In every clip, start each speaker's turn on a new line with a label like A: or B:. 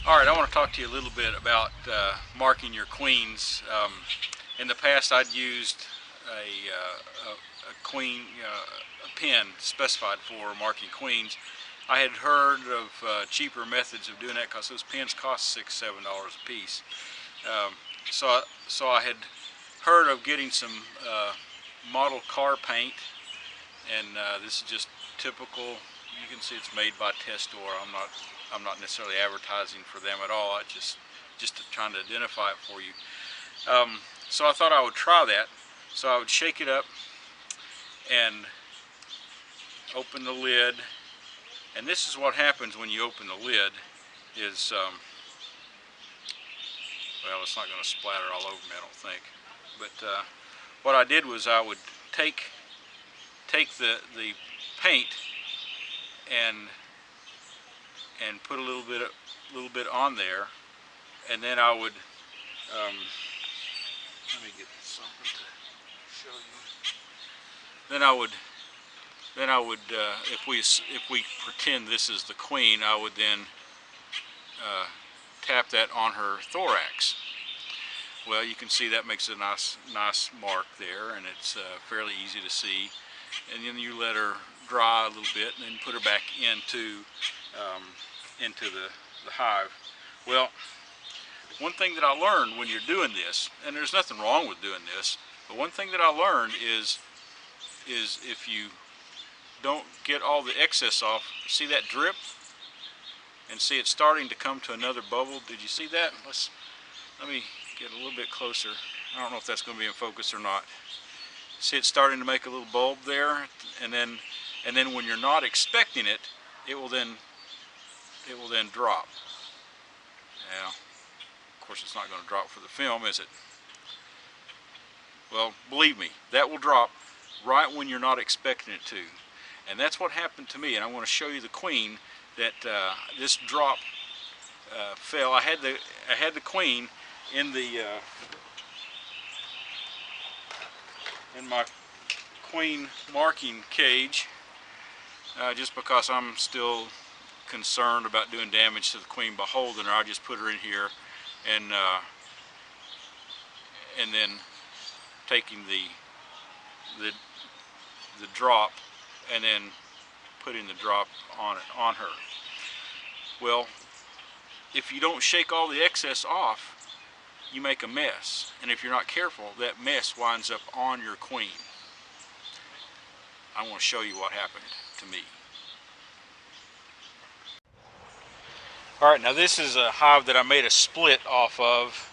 A: Alright, I want to talk to you a little bit about marking your queens. In the past I'd used a queen, a pin specified for marking queens. I had heard of cheaper methods of doing that because those pins cost $6–7 a piece. So I had heard of getting some model car paint, and this is just typical. You can see it's made by Testor. I'm not necessarily advertising for them at all. I just trying to identify it for you. So I thought I would try that. So I would shake it up and open the lid, and this is what happens when you open the lid. Is well, it's not going to splatter all over me, I don't think. But what I did was I would take the paint and put a little bit on there, and then I would let me get something to show you. Then I would if we pretend this is the queen, I would then tap that on her thorax. Well, you can see that makes a nice mark there, and it's fairly easy to see. And then you let her dry a little bit, and then put her back into the hive. Well, one thing that I learned when you're doing this, and there's nothing wrong with doing this, but one thing that I learned is if you don't get all the excess off, see that drip? And see it's starting to come to another bubble. Did you see that? Let me get a little bit closer. I don't know if that's going to be in focus or not. See, it's starting to make a little bulb there, and then when you're not expecting it, it will then drop. Now, of course, it's not going to drop for the film, is it? Well, believe me, that will drop right when you're not expecting it to, and that's what happened to me. And I want to show you the queen that this drop fell. I had the queen in the in my queen marking cage, just because I'm still concerned about doing damage to the queen by holding her. I just put her in here, and then taking the drop and then putting the drop on her. Well, if you don't shake all the excess off, you make a mess, and if you're not careful, that mess winds up on your queen. I want to show you what happened to me. Alright, now this is a hive that I made a split off of,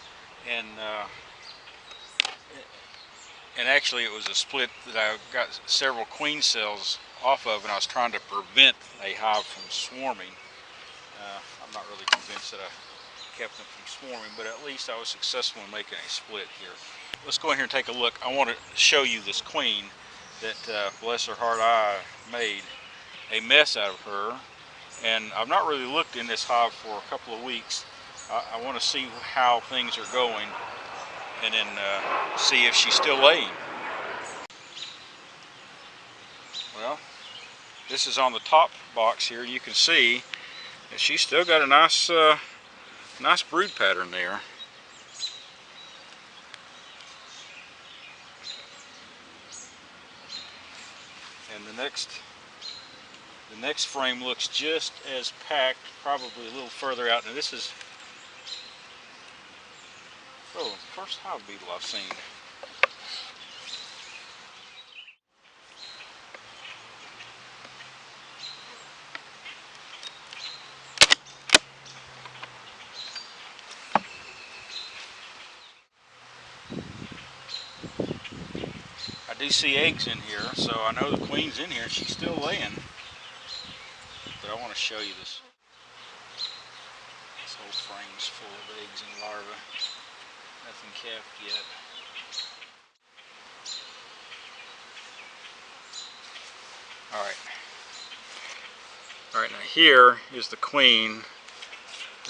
A: and actually it was a split that I got several queen cells off of, and I was trying to prevent a hive from swarming. I'm not really convinced that I kept them from swarming, but at least I was successful in making a split here. Let's go in here and take a look. I want to show you this queen that, bless her heart, I made a mess out of her. And I've not really looked in this hive for a couple of weeks. I want to see how things are going, and then see if she's still laying. Well, this is on the top box here. You can see that she's still got a nice brood pattern there. And the next frame looks just as packed, probably a little further out. Now this is, the first hive beetle I've seen. I do see eggs in here, so I know the queen's in here and she's still laying. But I want to show you this. This whole frame's full of eggs and larvae. Nothing calved yet. Alright, now here is the queen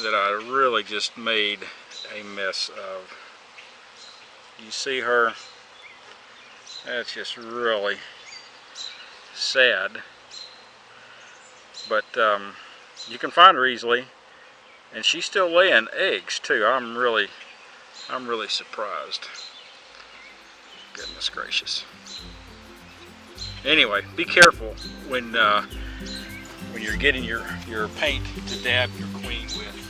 A: that I really just made a mess of. You see her? That's just really sad. But you can find her easily, And she's still laying eggs too. I'm really surprised. Goodness gracious. Anyway, be careful when you're getting your paint to dab your queen with.